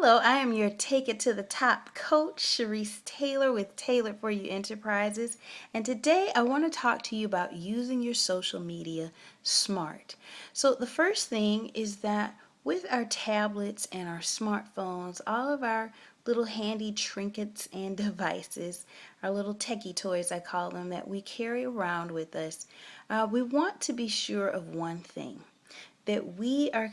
Hello, I am your Take It to the Top coach, Sharice Taylor with Taylor for You Enterprises. And today I want to talk to you about using your social media smart. So, the first thing is that with our tablets and our smartphones, all of our little handy trinkets and devices, our little techie toys, I call them, that we carry around with us, we want to be sure of one thing, that we are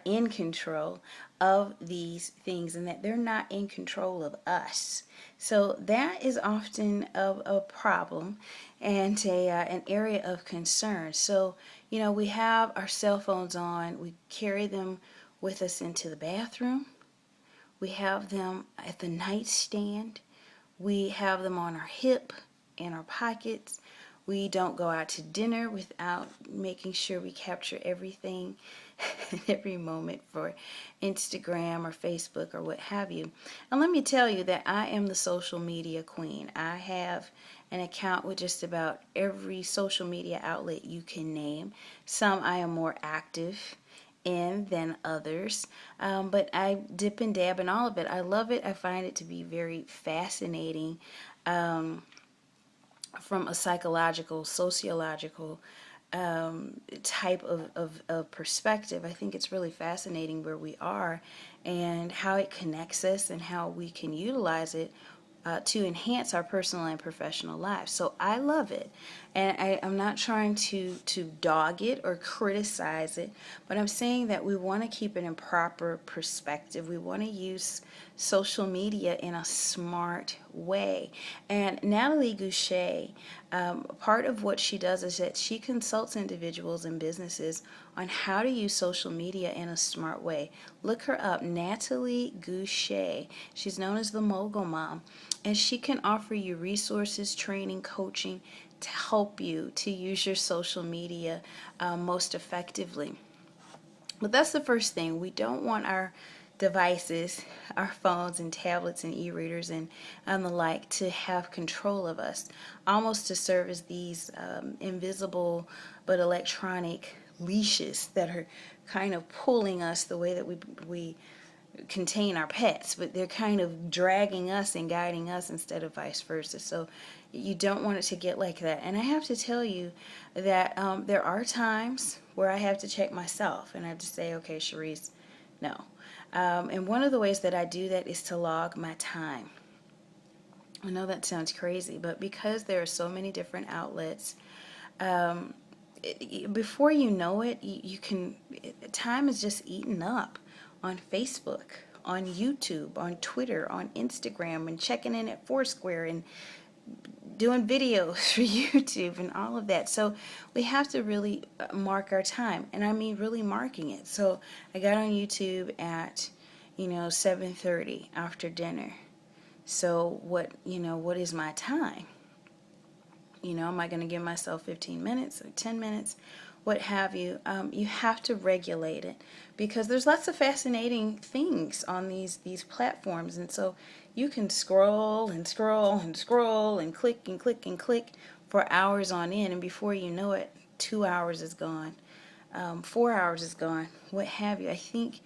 in control of these things and that they're not in control of us. So that is often a problem and an area of concern. So, we have our cell phones on, we carry them with us into the bathroom, we have them at the nightstand, we have them on our hip, in our pockets. We don't go out to dinner without making sure we capture everything, every moment for Instagram or Facebook or what have you. And let me tell you that I am the social media queen. I have an account with just about every social media outlet you can name. Some I am more active in than others, but I dip and dab in all of it. I love it. I find it to be very fascinating. From a psychological, sociological type of perspective. I think it's really fascinating where we are and how it connects us and how we can utilize it to enhance our personal and professional lives. So I love it. And I'm not trying to dog it or criticize it, but I'm saying that we want to keep it in proper perspective. We want to use social media in a smart way. And Natalie Goucher, part of what she does is that she consults individuals and businesses on how to use social media in a smart way. Look her up, Natalie Goucher. She's known as the Mogul Mom, and she can offer you resources, training, coaching to help you to use your social media most effectively. But that's the first thing. We don't want our devices, our phones and tablets and e-readers and the like to have control of us, almost to serve as these invisible but electronic leashes that are kind of pulling us the way that we contain our pets, but they're kind of dragging us and guiding us instead of vice versa. So you don't want it to get like that. And I have to tell you that there are times where I have to check myself and I have to say, okay, Sharice, no. And one of the ways that I do that is to log my time. I know that sounds crazy, but because there are so many different outlets, before you know it, time is just eaten up on Facebook, on YouTube, on Twitter, on Instagram, and checking in at Foursquare and doing videos for YouTube and all of that. So we have to really mark our time, and I mean really marking it. So I got on YouTube at 7:30 after dinner. So what is my time? Am I going to give myself 15 minutes or 10 minutes, what have you? You have to regulate it because there's lots of fascinating things on these platforms, and so you can scroll and scroll and scroll and click and click and click for hours on end, and before you know it, 2 hours is gone, 4 hours is gone, what have you. I think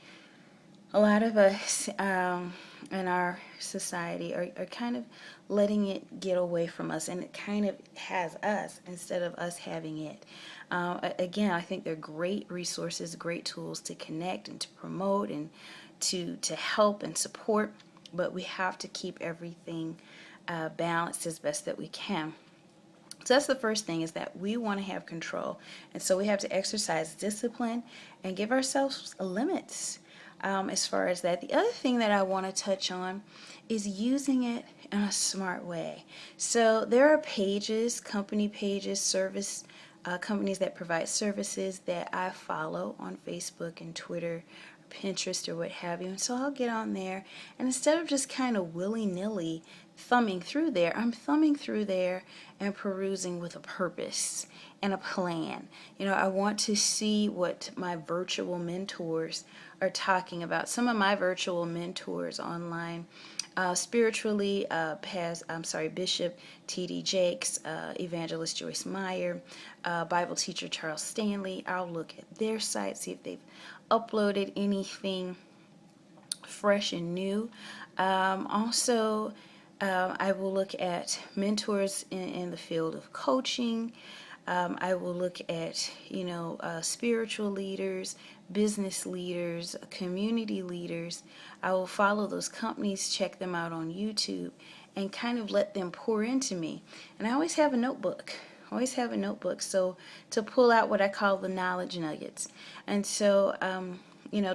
a lot of us in our society are kind of letting it get away from us, and it kind of has us instead of us having it. Again, I think they're great resources, great tools to connect and to promote and to help and support, but we have to keep everything balanced as best that we can. So that's the first thing, is that we want to have control. And so we have to exercise discipline and give ourselves limits as far as that. The other thing that I want to touch on is using it in a smart way. So there are pages, company pages, service companies that provide services that I follow on Facebook and Twitter, Pinterest, or what have you. And so I'll get on there, and instead of just kind of willy-nilly thumbing through there, I'm thumbing through there and perusing with a purpose and a plan. I want to see what my virtual mentors are talking about. Some of my virtual mentors online, spiritually, Bishop T.D. Jakes, Evangelist Joyce Meyer, Bible teacher Charles Stanley. I'll look at their site, see if they've uploaded anything fresh and new. Also, I will look at mentors in the field of coaching. I will look at, spiritual leaders, business leaders, community leaders. I will follow those companies, check them out on YouTube, and kind of let them pour into me. And I always have a notebook. Always have a notebook. So to pull out what I call the knowledge nuggets. And so,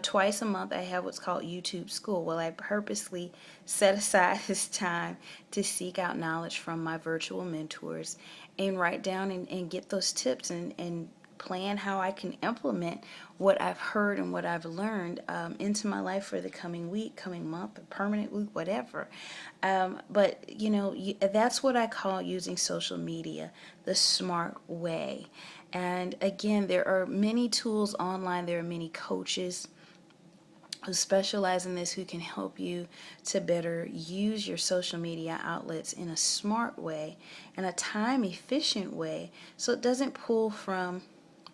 twice a month I have what's called YouTube School. Well, I purposely set aside this time to seek out knowledge from my virtual mentors and write down and get those tips and plan how I can implement what I've heard and what I've learned into my life for the coming week, coming month, or permanent week, whatever. But, that's what I call using social media the smart way. And again, there are many tools online. There are many coaches who specialize in this who can help you to better use your social media outlets in a smart way, in a time efficient way, so it doesn't pull from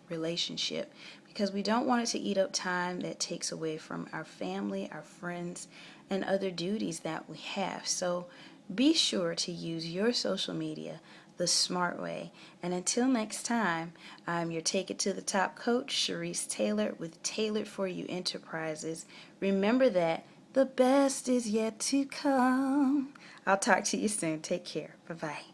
relationship, because we don't want it to eat up time that takes away from our family, our friends, and other duties that we have. So be sure to use your social media the smart way. And until next time, I'm your Take It to the Top coach, Sharice Taylor, with Tailored for You Enterprises. Remember that the best is yet to come. I'll talk to you soon. Take care. Bye-bye.